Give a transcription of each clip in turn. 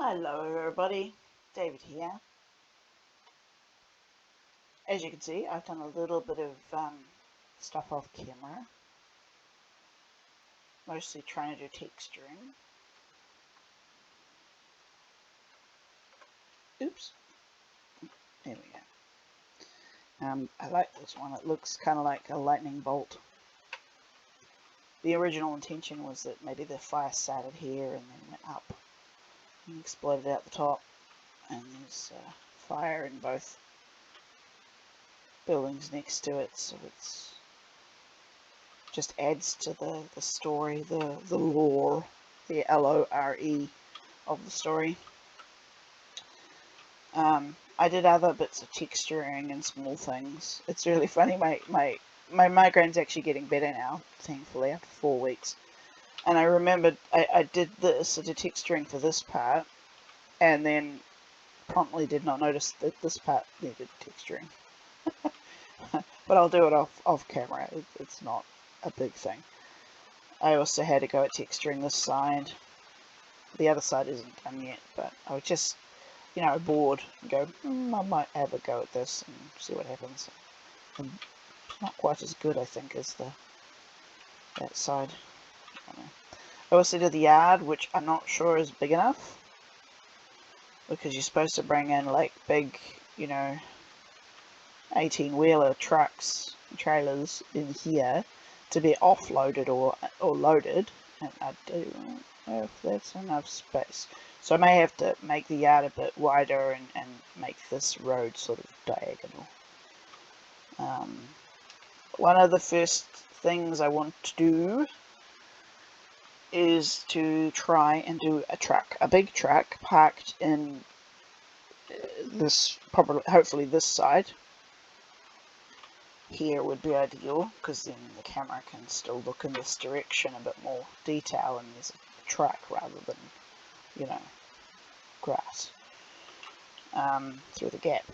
Hello everybody, David here. As you can see, I've done a little bit of stuff off camera, mostly trying to do texturing. Oops, there we go. I like this one. It looks kind of like a lightning bolt. The original intention was that maybe the fire started here and then went up and exploded out the top, and there's fire in both buildings next to it, so it's just adds to the story, the lore, the L-O-R-E of the story. I did other bits of texturing and small things. It's really funny. My migraine's actually getting better now, thankfully, after 4 weeks. And I remembered I did this, I did texturing for this part, and then promptly did not notice that this part needed texturing. But I'll do it off camera. It's not a big thing. I also had to go at texturing this side. The other side isn't done yet, but I was just, bored and go, I might have a go at this and see what happens. And it's not quite as good, I think, as that side. I also did the yard, which I'm not sure is big enough, because you're supposed to bring in like big, 18-wheeler trucks, trailers in here to be offloaded or loaded, and I don't know if that's enough space. So I may have to make the yard a bit wider and make this road sort of diagonal. One of the first things I want to do is to try and do a big truck parked in this, hopefully this side. Here would be ideal, because then the camera can still look in this direction a bit more detail, and there's a truck rather than, grass through the gap.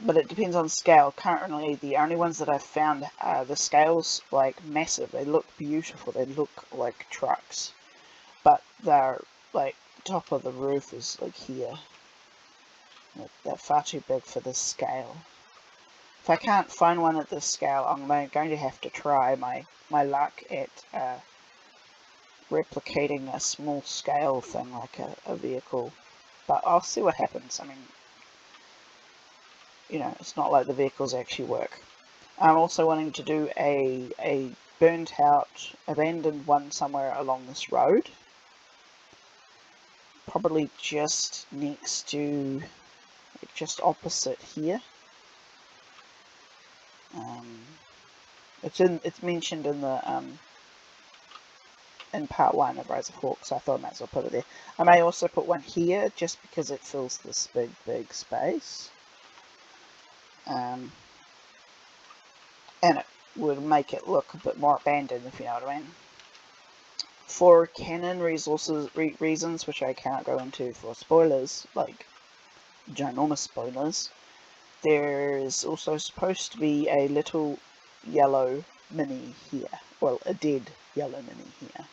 But it depends on scale. Currently, the only ones that I've found are the scales like massive. They look beautiful. They look like trucks, but they're like the top of the roof is like here. They're far too big for this scale. If I can't find one at this scale, I'm going to have to try my luck at replicating a small scale thing like a vehicle. But I'll see what happens. I mean, it's not like the vehicles actually work. I'm also wanting to do a burnt out, abandoned one somewhere along this road. Probably just next to, just opposite here. It's mentioned in the in part 1 of Rise of Hawks, so I thought I might as well put it there. I may also put one here just because it fills this big space. And it would make it look a bit more abandoned, if you know what I mean. For canon reasons, which I cannot go into for spoilers, like ginormous spoilers, there is also supposed to be a little yellow mini here. Well, a dead yellow mini here.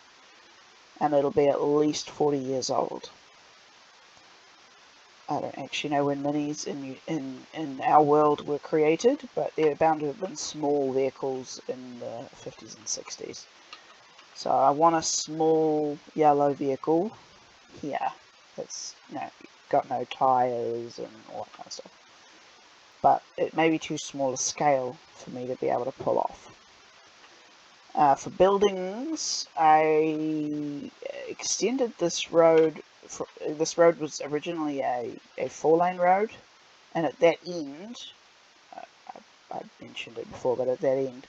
And it'll be at least 40 years old. I don't actually know when minis in our world were created, but they're bound to have been small vehicles in the 50s and 60s. So I want a small yellow vehicle here that's got no tyres and all that kind of stuff. But it may be too small a scale for me to be able to pull off. For buildings, I extended this road. This road was originally a 4-lane road, and at that end, I mentioned it before, but at that end,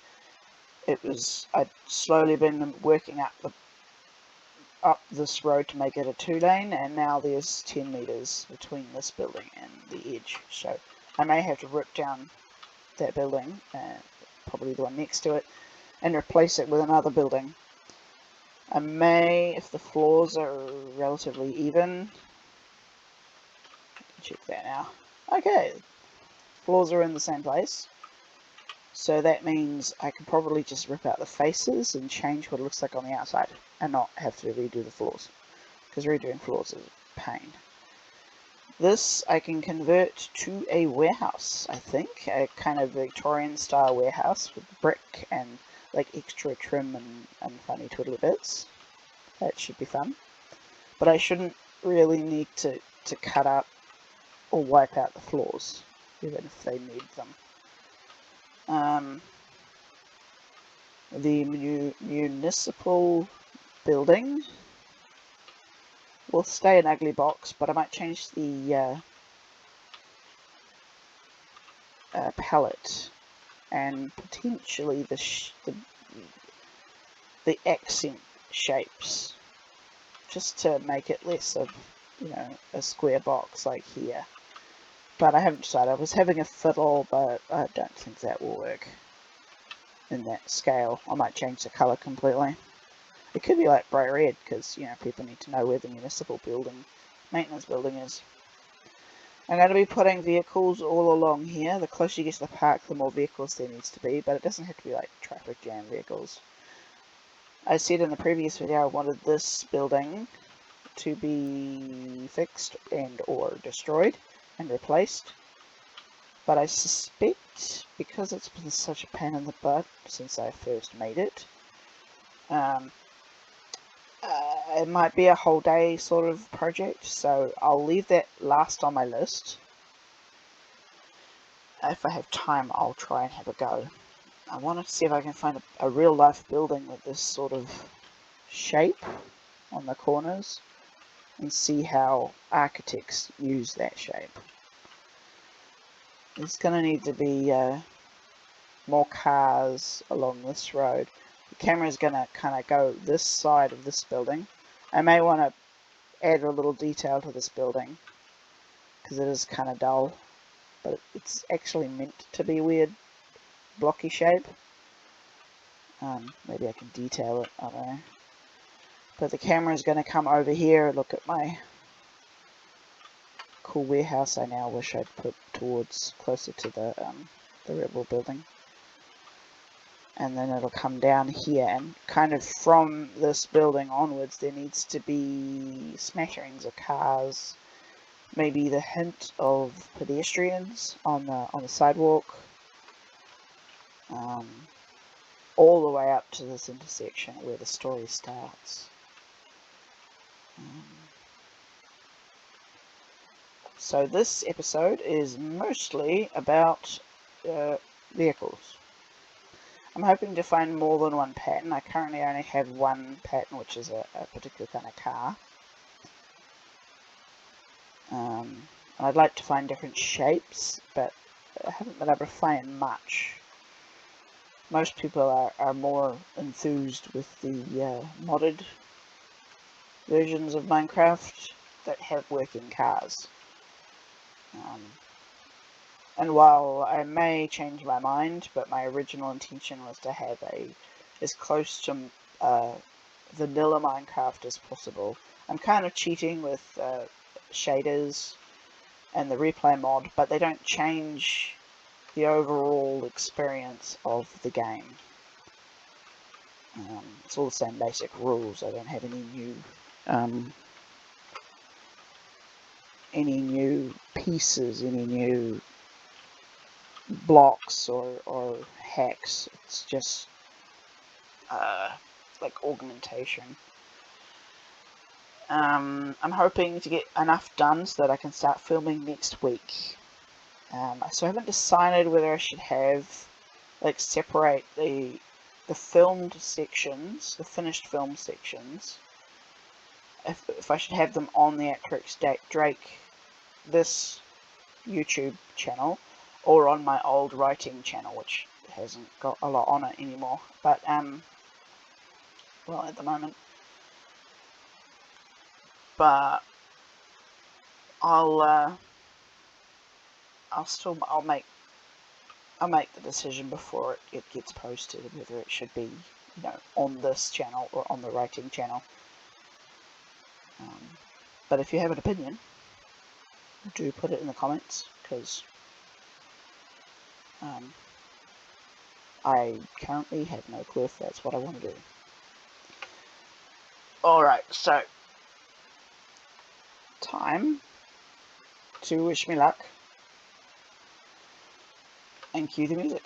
I'd slowly been working up this road to make it a 2-lane, and now there's 10 meters between this building and the edge. So I may have to rip down that building, probably the one next to it, and replace it with another building. I may, if the floors are relatively even, check that now. Okay, floors are in the same place, so that means I can probably just rip out the faces and change what it looks like on the outside and not have to redo the floors, because redoing floors is a pain. This I can convert to a warehouse, I think, a kind of Victorian style warehouse with brick and like extra trim and funny twiddly bits. That should be fun. But I shouldn't really need to cut up or wipe out the floors, even if they need them. The municipal building will stay an ugly box, but I might change the palette and potentially the accent shapes, just to make it less of, you know, a square box like here. But I haven't decided. I was having a fiddle, but I don't think that will work in that scale. I might change the colour completely. It could be like bright red, because, you know, people need to know where the municipal building, maintenance building is. I'm going to be putting vehicles all along here. The closer you get to the park, the more vehicles there needs to be, but it doesn't have to be like traffic jam vehicles. I said in the previous video I wanted this building to be fixed and or destroyed and replaced, but I suspect, because it's been such a pain in the butt since I first made it, it might be a whole day sort of project, so I'll leave that last on my list. If I have time, I'll try and have a go. I want to see if I can find a real life building with this sort of shape on the corners and see how architects use that shape. There's going to need to be more cars along this road. The camera is going to kind of go this side of this building. I may want to add a little detail to this building because it is kind of dull, but it's actually meant to be a weird blocky shape. Maybe I can detail it, I don't know. But the camera is going to come over here and look at my cool warehouse I now wish I'd put towards closer to the Rebel building. And then it'll come down here, and kind of from this building onwards there needs to be smatterings of cars, maybe the hint of pedestrians on the sidewalk, all the way up to this intersection where the story starts. So this episode is mostly about vehicles. I'm hoping to find more than one pattern. I currently only have one pattern, which is a particular kind of car. I'd like to find different shapes, but I haven't been able to find much. Most people are more enthused with the modded versions of Minecraft that have working cars. And while I may change my mind, but my original intention was to have as close to vanilla Minecraft as possible. I'm kind of cheating with shaders and the replay mod, but they don't change the overall experience of the game. It's all the same basic rules. I don't have any new pieces, any new blocks or hacks. It's just like augmentation. I'm hoping to get enough done so that I can start filming next week. So I haven't decided whether I should have separate the filmed sections, the finished film sections, if I should have them on the Actrix Drake this YouTube channel, or on my old writing channel, which hasn't got a lot on it anymore, but well, at the moment. But I'll make the decision before it gets posted whether it should be, you know, on this channel or on the writing channel. But if you have an opinion, do put it in the comments, because I currently have no clue if that's what I want to do. Alright, so time to wish me luck and cue the music.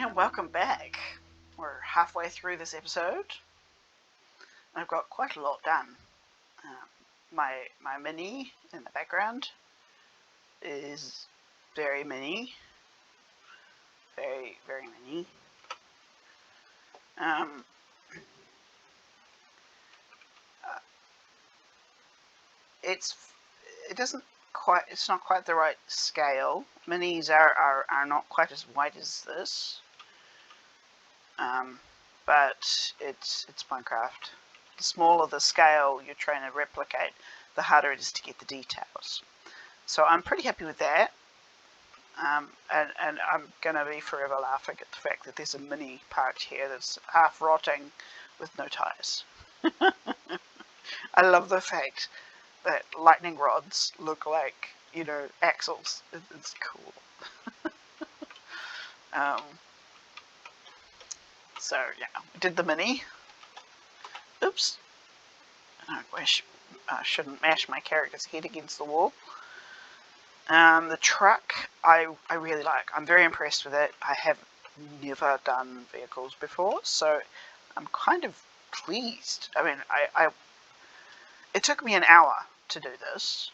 And welcome back. We're halfway through this episode. I've got quite a lot done. My mini in the background is very mini. Very, very mini. It's not quite the right scale. Minis are not quite as wide as this. But it's Minecraft. The smaller the scale you're trying to replicate, the harder it is to get the details. So I'm pretty happy with that. And I'm going to be forever laughing at the fact that there's a mini parked here that's half rotting with no tyres. I love the fact that lightning rods look like, axles. It's cool. So yeah, we did the mini. Oops. I wish I shouldn't mash my character's head against the wall. The truck, I really like. I'm very impressed with it. I have never done vehicles before, so I'm kind of pleased. I mean, it took me an hour to do this,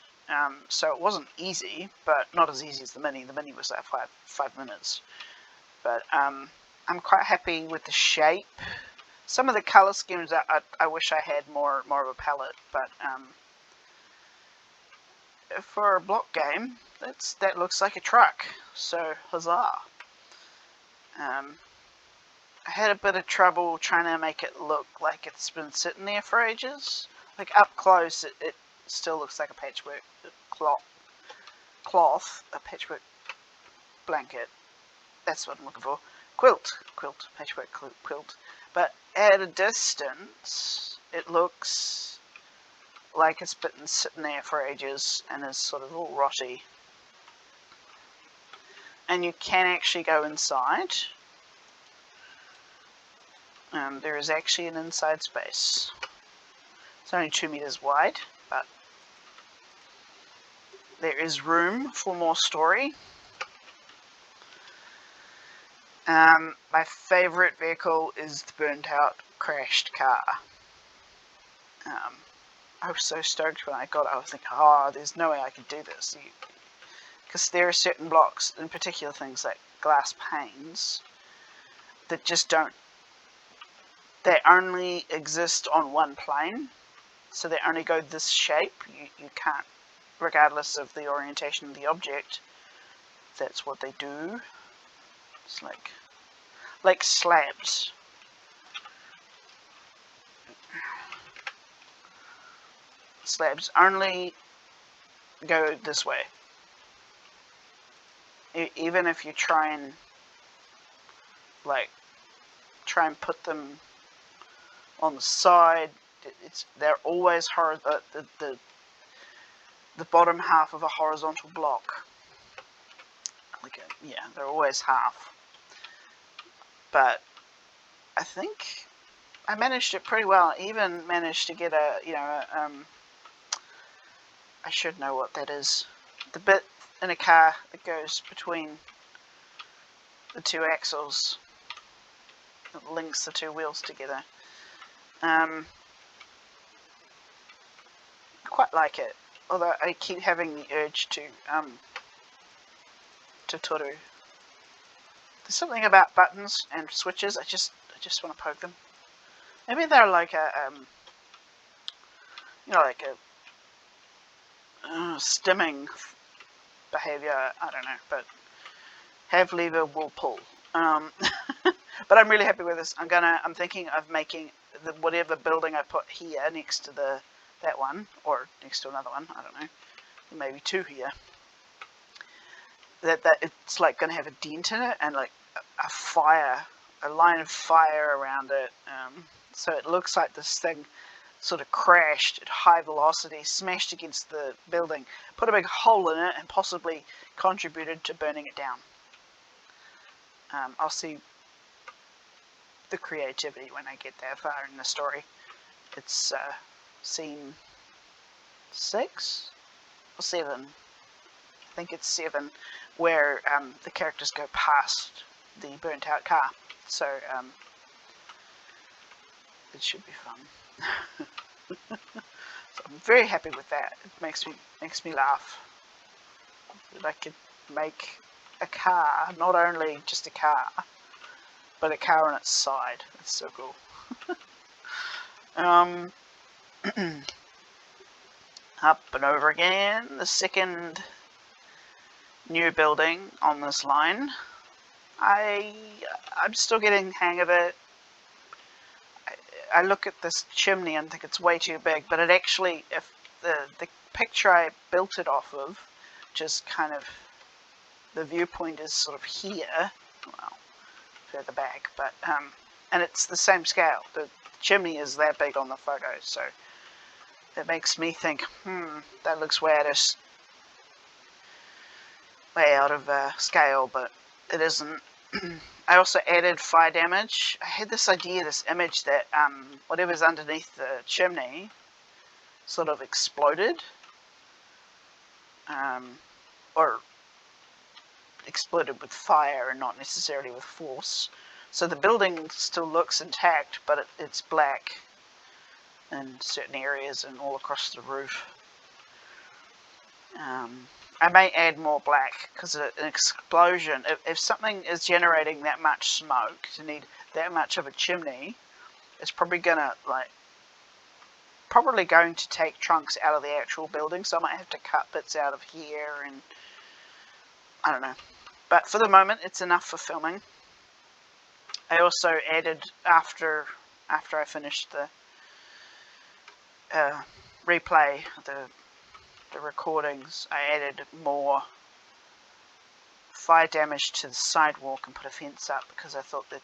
so it wasn't easy, but not as easy as the Mini. The Mini was like five minutes. But I'm quite happy with the shape. Some of the color schemes I wish I had more of a palette, but for a block game, that looks like a truck. So huzzah! I had a bit of trouble trying to make it look like it's been sitting there for ages. Like up close, it still looks like a patchwork cloth, a patchwork blanket. That's what I'm looking for. Quilt, patchwork quilt. But at a distance, it looks like it's been sitting there for ages and is sort of all rotty. And you can actually go inside. There is actually an inside space. It's only 2 meters wide, but there is room for more story. My favourite vehicle is the burnt out, crashed car. I was so stoked when I got it. I was thinking, oh, there's no way I could do this. Because there are certain blocks, in particular things like glass panes, that just don't, they only exist on one plane. So they only go this shape. You can't, regardless of the orientation of the object, that's what they do. It's like slabs. Slabs only go this way. Even if you try and put them on the side, they're always the bottom half of a horizontal block. Yeah, they're always half. But I think I managed it pretty well. I even managed to get I should know what that is. The bit in a car that goes between the two axles, that links the two wheels together. I quite like it, although I keep having the urge to toru. There's something about buttons and switches. I just want to poke them. Maybe they're like a stimming behavior. I don't know, but have lever will pull. But I'm really happy with this. I'm thinking of making whatever building I put here next to that one, or next to another one. I don't know. Maybe two here. That it's like going to have a dent in it and like a line of fire around it. So it looks like this thing sort of crashed at high velocity, smashed against the building, put a big hole in it, and possibly contributed to burning it down. I'll see the creativity when I get that far in the story. It's scene 6 or 7. I think it's 7, where the characters go past the burnt out car. So it should be fun. So I'm very happy with that. It makes me laugh that I could make a car, not only just a car, but a car on its side. That's so cool. Up and over again, the second new building on this line. I'm still getting the hang of it. I look at this chimney and think it's way too big, but it actually, if the picture I built it off of, just kind of, the viewpoint is sort of here, well, further back, but and it's the same scale. The chimney is that big on the photo, so that makes me think, that looks way out of scale, but it isn't. I also added fire damage. I had this idea, this image that whatever's underneath the chimney sort of exploded, or exploded with fire and not necessarily with force. So the building still looks intact, but it's black in certain areas and all across the roof. I may add more black because an explosion, if something is generating that much smoke to need that much of a chimney, it's probably going to take chunks out of the actual building, so I might have to cut bits out of here, and I don't know. But for the moment, it's enough for filming. I also added, after I finished the replay, the recordings, I added more fire damage to the sidewalk and put a fence up, because I thought that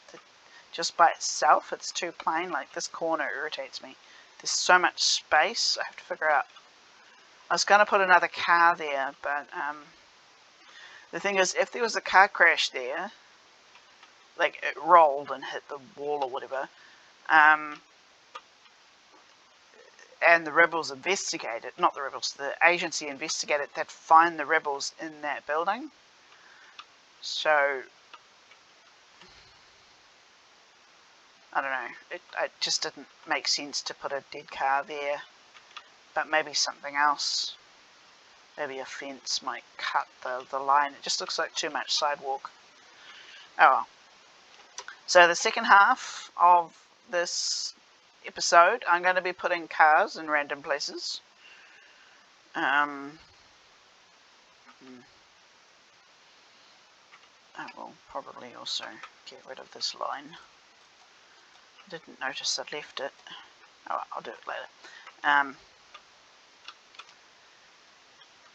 just by itself it's too plain. Like, this corner irritates me. There's so much space. I have to figure out. I was going to put another car there, but the thing is, if there was a car crash there, like it rolled and hit the wall or whatever, and the rebels investigated, not the rebels, the agency investigated, they'd find the rebels in that building. So, I don't know, it just didn't make sense to put a dead car there, but maybe something else, maybe a fence might cut the line. It just looks like too much sidewalk. Oh well. So the second half of this episode, I'm going to be putting cars in random places. I will probably also get rid of this line. I didn't notice I left it. Oh, I'll do it later. I'm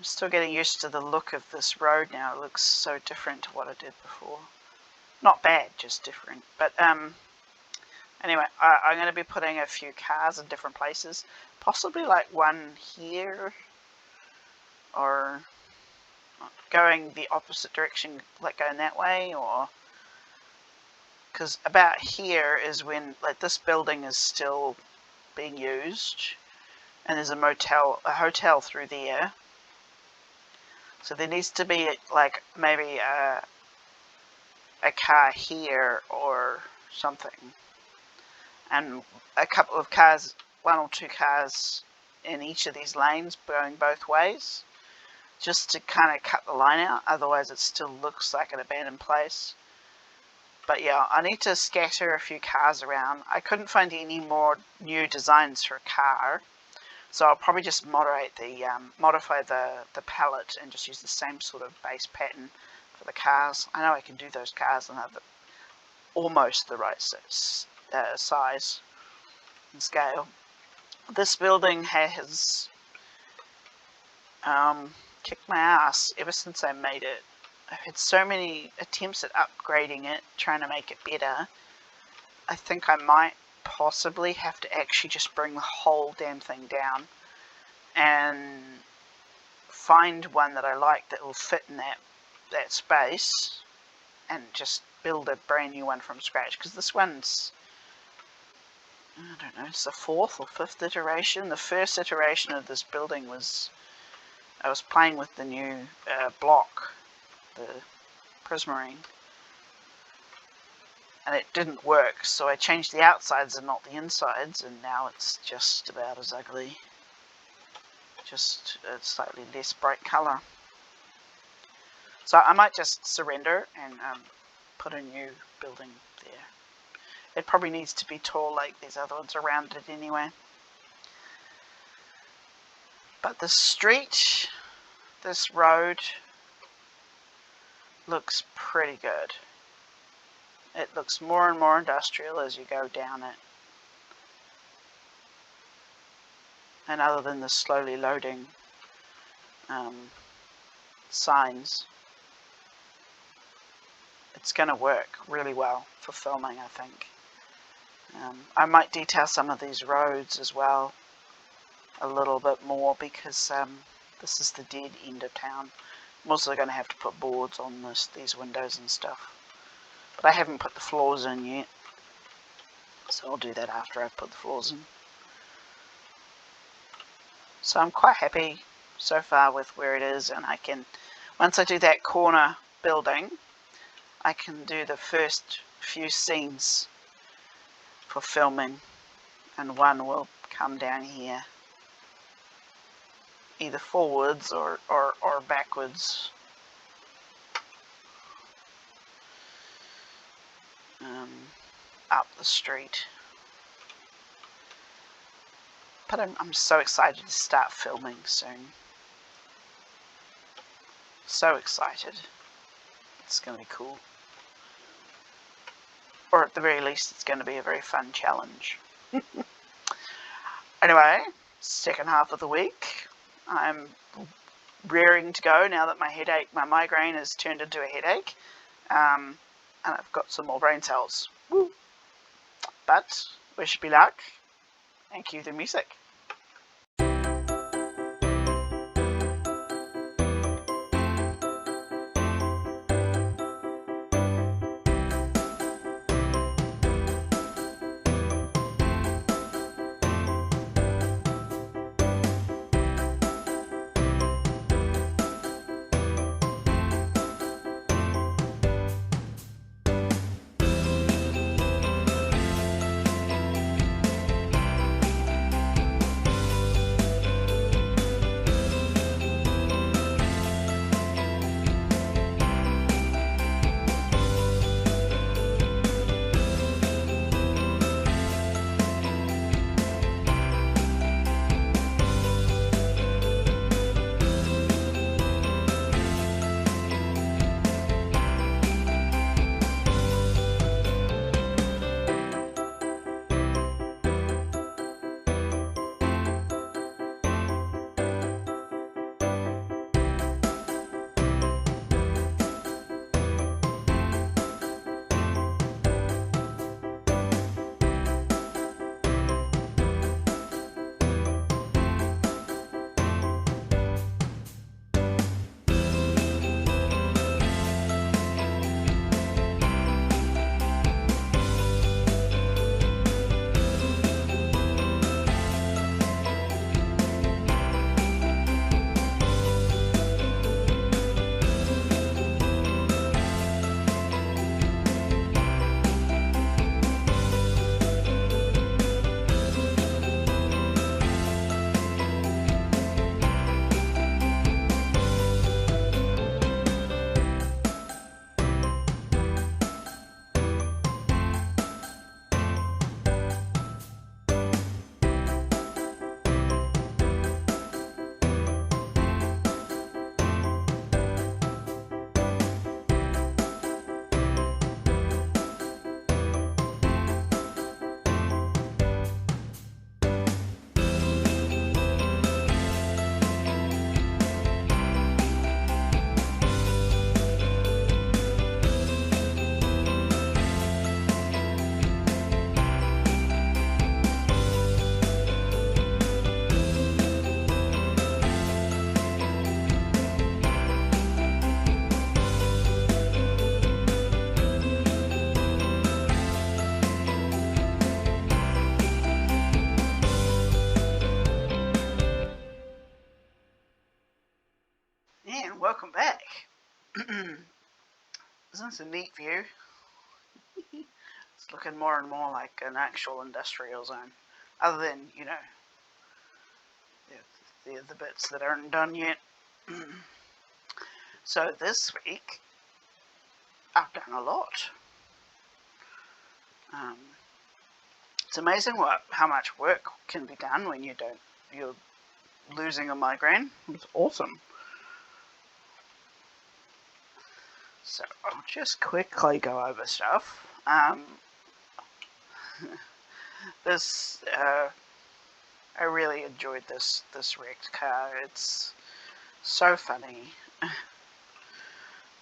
still getting used to the look of this road now. It looks so different to what I did before. Not bad, just different. But anyway, I'm going to be putting a few cars in different places. Possibly like one here, or going the opposite direction, like going that way, or... Because about here is when, like, this building is still being used, and there's a hotel through there. So there needs to be, like, maybe a car here or something, and a couple of cars, one or two cars in each of these lanes going both ways, just to kind of cut the line out. Otherwise it still looks like an abandoned place. But yeah, I need to scatter a few cars around. I couldn't find any more new designs for a car, so I'll probably just modify the palette and just use the same sort of base pattern for the cars. I know I can do those cars and have almost the right size and scale. This building has kicked my ass ever since I made it. I've had so many attempts at upgrading it, trying to make it better. I think I might possibly have to actually just bring the whole damn thing down and find one that I like that will fit in that space, and just build a brand new one from scratch. Because this one's, I don't know, it's the 4th or 5th iteration. The first iteration of this building was, I was playing with the new block, the prismarine, and it didn't work, so I changed the outsides and not the insides, and now it's just about as ugly, just a slightly less bright colour. So I might just surrender and put a new building there. It probably needs to be tall like these other ones around it anyway. But the street, this road, looks pretty good. It looks more and more industrial as you go down it. And other than the slowly loading signs, it's going to work really well for filming, I think. I might detail some of these roads as well a little bit more, because this is the dead end of town. I'm also going to have to put boards on these windows and stuff. But I haven't put the floors in yet, so I'll do that after I've put the floors in. So I'm quite happy so far with where it is, and I can, once I do that corner building, I can do the first few scenes for filming, and one will come down here, either forwards or backwards. Up the street. But I'm so excited to start filming soon. So excited. It's going to be cool. Or at the very least, it's going to be a very fun challenge. Anyway, second half of the week. I'm raring to go now that my migraine has turned into a headache. And I've got some more brain cells. Woo! But wish me luck, and cue the music. And welcome back. Isn't this a neat view? It's looking more and more like an actual industrial zone. Other than, the bits that aren't done yet. So this week, I've done a lot. It's amazing how much work can be done when you're losing a migraine. It's awesome. So I'll just quickly go over stuff. I really enjoyed this wrecked car. It's so funny.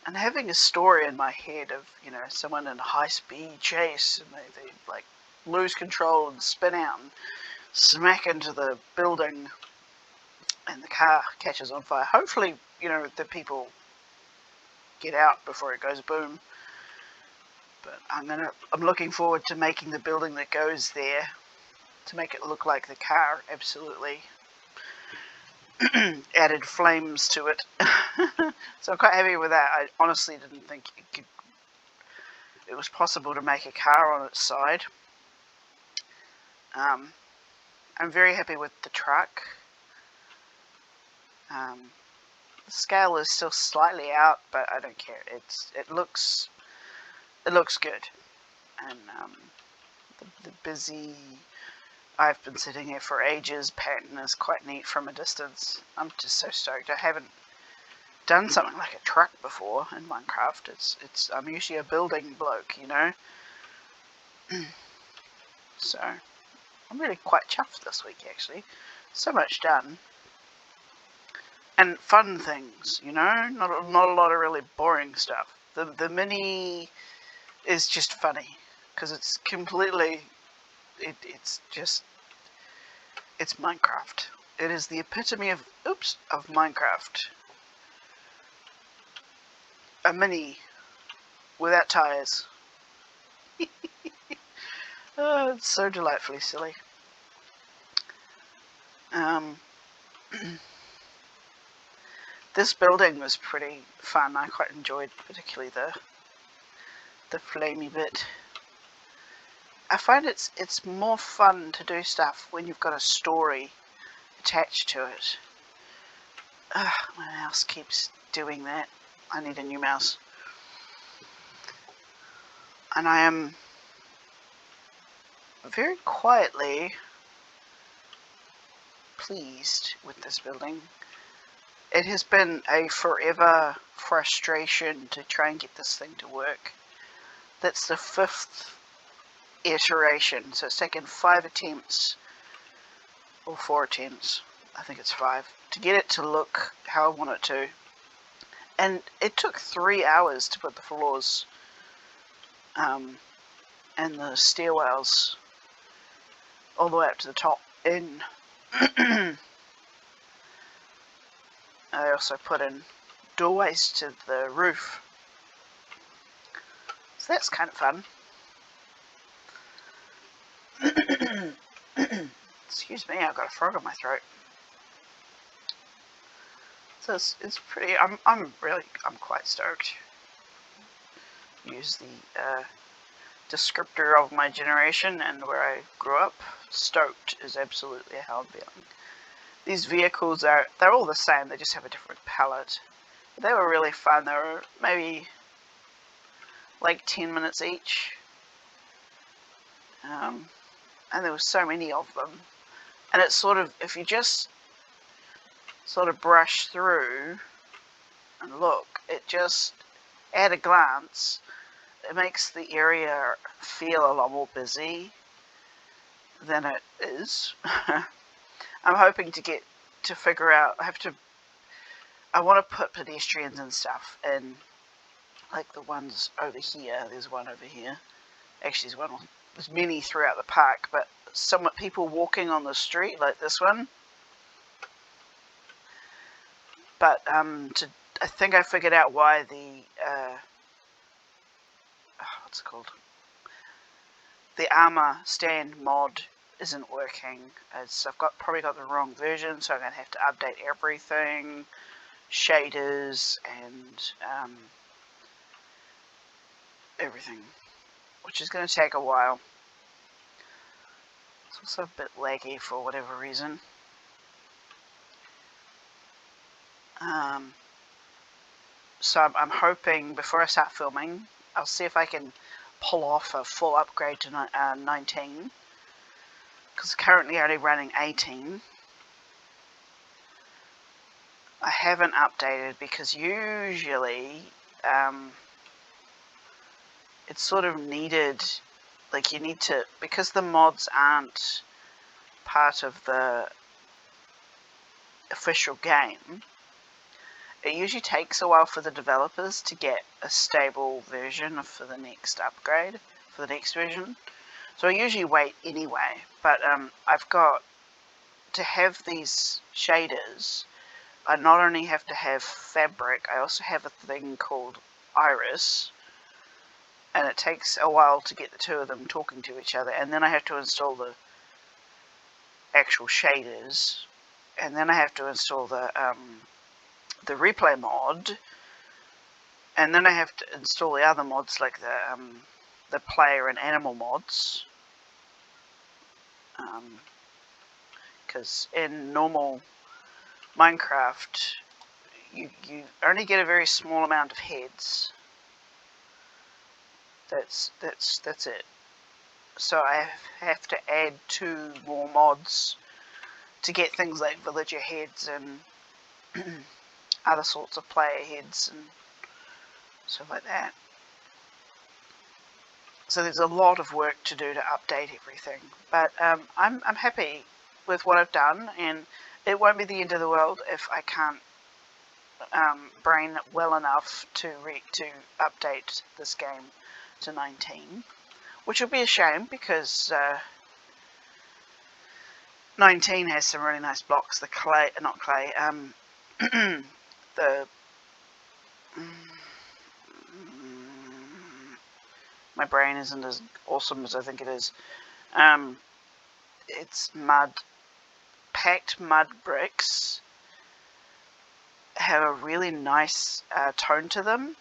And having a story in my head of, someone in a high-speed chase and they like lose control and spin out and smack into the building and the car catches on fire. Hopefully, the people get out before it goes boom. But I'm looking forward to making the building that goes there to make it look like the car absolutely added flames to it. So I'm quite happy with that. I honestly didn't think it was possible to make a car on its side. I'm very happy with the truck. The scale is still slightly out, but I don't care. It looks good, and the busy. I've been sitting here for ages. Pattern is quite neat from a distance. I'm just so stoked. I haven't done something like a truck before in Minecraft. I'm usually a building bloke, you know. So I'm really quite chuffed this week, actually. So much done. And fun things, you know, not a lot of really boring stuff. The mini is just funny because it's completely, it's Minecraft. It is the epitome of Minecraft. A mini without tires. Oh, it's so delightfully silly. This building was pretty fun. I quite enjoyed particularly the flamey bit. I find it's more fun to do stuff when you've got a story attached to it. My mouse keeps doing that. I need a new mouse. And I am very quietly pleased with this building. It has been a forever frustration to try and get this thing to work. That's the 5th iteration, so it's taken 5 attempts, or 4 attempts, I think it's 5, to get it to look how I want it to. And it took 3 hours to put the floors and the stairwells all the way up to the top in. I also put in doorways to the roof. So that's kind of fun. Excuse me, I've got a frog in my throat. So it's pretty. I'm quite stoked. Use the descriptor of my generation and where I grew up. Stoked is absolutely how I'm feeling. These vehicles they're all the same. They just have a different palette. But they were really fun. They were maybe like 10 minutes each. And there were so many of them. And it's sort of, if you just sort of brush through and look, it just, at a glance, it makes the area feel a lot more busy than it is. I'm hoping to figure out, I want to put pedestrians and stuff in, like the ones over here. There's one over here. Actually, there's many throughout the park, but people walking on the street, like this one. But I think I figured out why the what's it called? The armor stand mod isn't working. I've probably got the wrong version, so I'm going to have to update everything, shaders and everything, which is going to take a while. It's also a bit laggy for whatever reason. So I'm hoping before I start filming, I'll see if I can pull off a full upgrade to 19, because currently only running 18. I haven't updated because usually it's sort of needed, like you need to, because the mods aren't part of the official game, it usually takes a while for the developers to get a stable version for the next upgrade, for the next version. So I usually wait anyway, but I've got to have these shaders. I not only have to have fabric, I also have a thing called iris, and it takes a while to get the two of them talking to each other, and then I have to install the actual shaders, and then I have to install the replay mod, and then I have to install the other mods like the player and animal mods, because in normal Minecraft you only get a very small amount of heads. That's it. So I have to add 2 more mods to get things like villager heads and other sorts of player heads and stuff like that. So there's a lot of work to do to update everything, but I'm happy with what I've done, and it won't be the end of the world if I can't brain well enough to update this game to 19, which will be a shame because 19 has some really nice blocks. The clay, not clay, the my brain isn't as awesome as I think it is. It's packed mud bricks have a really nice tone to them.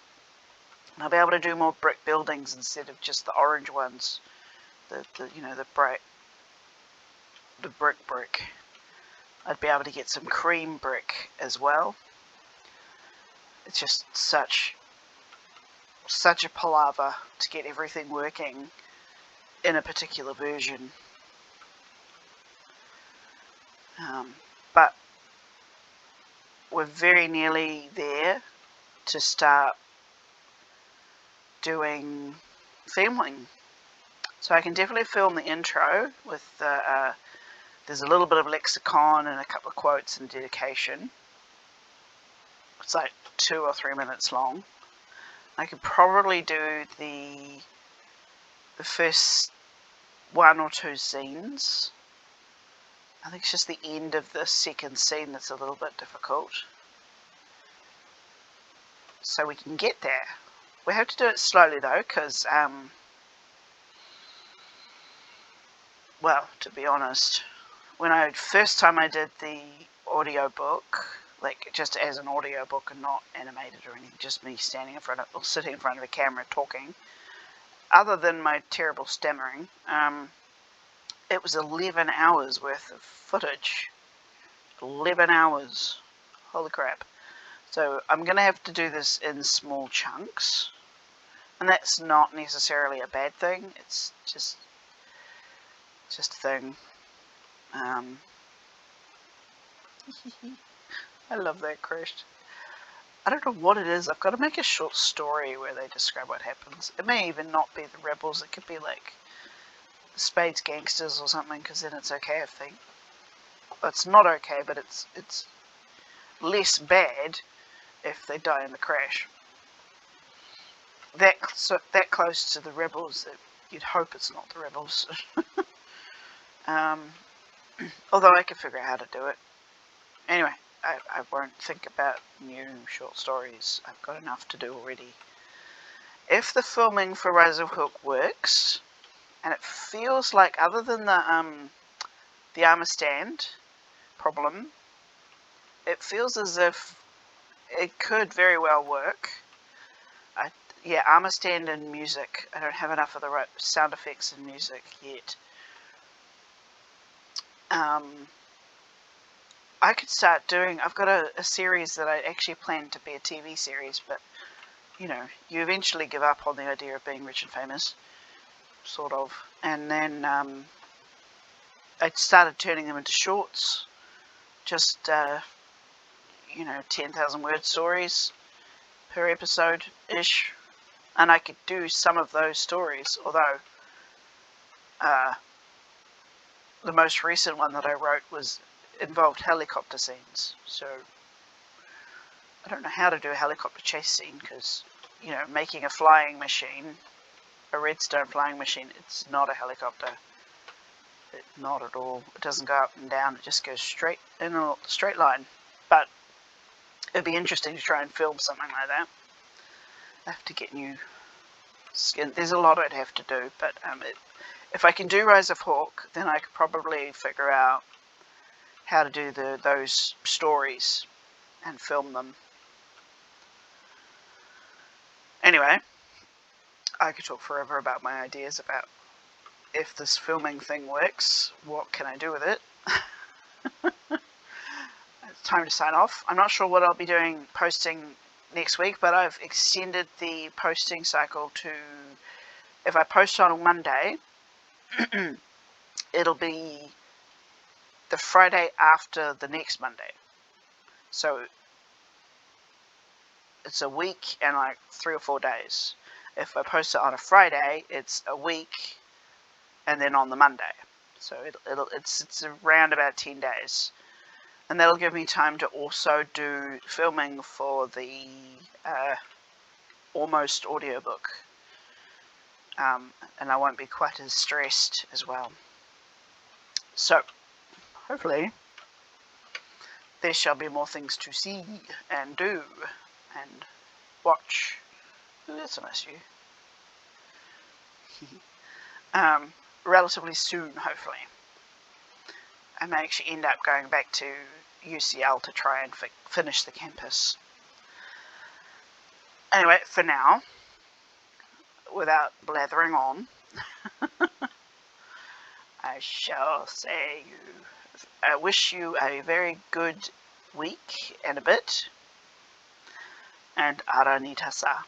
I'll be able to do more brick buildings instead of just the orange ones. The brick. I'd be able to get some cream brick as well. It's just such a palaver to get everything working in a particular version. But we're very nearly there to start doing filming. So I can definitely film the intro with there's a little bit of lexicon and a couple of quotes and dedication. It's like 2 or 3 minutes long. I could probably do the first 1 or 2 scenes. I think it's just the end of the second scene that's a little bit difficult. So we can get there. We have to do it slowly though, because, well, to be honest, when first time I did the audiobook, like just as an audiobook and not animated or anything, just me standing in front of, or sitting in front of a camera talking, other than my terrible stammering, it was 11 hours worth of footage. 11 hours. Holy crap. So I'm going to have to do this in small chunks. And that's not necessarily a bad thing. It's just a thing. I love that crashed. I don't know what it is. I've got to make a short story where they describe what happens. It may even not be the rebels. It could be like Spades gangsters or something, because then it's okay if they... Well, it's not okay, but it's less bad if they die in the crash. That close to the rebels that you'd hope it's not the rebels. Although I can figure out how to do it. Anyway, I won't think about new short stories. I've got enough to do already. If the filming for Rise of Hook works, and it feels like, other than the armor stand problem, it feels as if it could very well work. Yeah, armor stand and music. I don't have enough of the right sound effects and music yet. I could start doing... I've got a series that I actually planned to be a TV series, but, you know, you eventually give up on the idea of being rich and famous, sort of. And then I started turning them into shorts, just, 10,000 word stories per episode-ish. And I could do some of those stories, although the most recent one that I wrote involved helicopter scenes. So I don't know how to do a helicopter chase scene, because, making a flying machine, a redstone flying machine, it's not a helicopter. Not at all. It doesn't go up and down, it just goes straight in a straight line. But it'd be interesting to try and film something like that. I have to get new skin. There's a lot I'd have to do, but if I can do Rise of Hawk, then I could probably figure out how to do those stories and film them. Anyway, I could talk forever about my ideas about if this filming thing works, what can I do with it? It's time to sign off. I'm not sure what I'll be doing posting next week, but I've extended the posting cycle to, if I post on a Monday, it'll be the Friday after the next Monday. So it's a week and like 3 or 4 days. If I post it on a Friday, it's a week and then on the Monday. So it's around about 10 days. And that'll give me time to also do filming for the almost audiobook. And I won't be quite as stressed as well. So, hopefully, there shall be more things to see and do and watch. Ooh, that's a nice view. Relatively soon, hopefully. I may actually end up going back to UCL to try and finish the campus. Anyway, for now, without blathering on, I shall say I wish you a very good week and a bit, and ara ni tasa.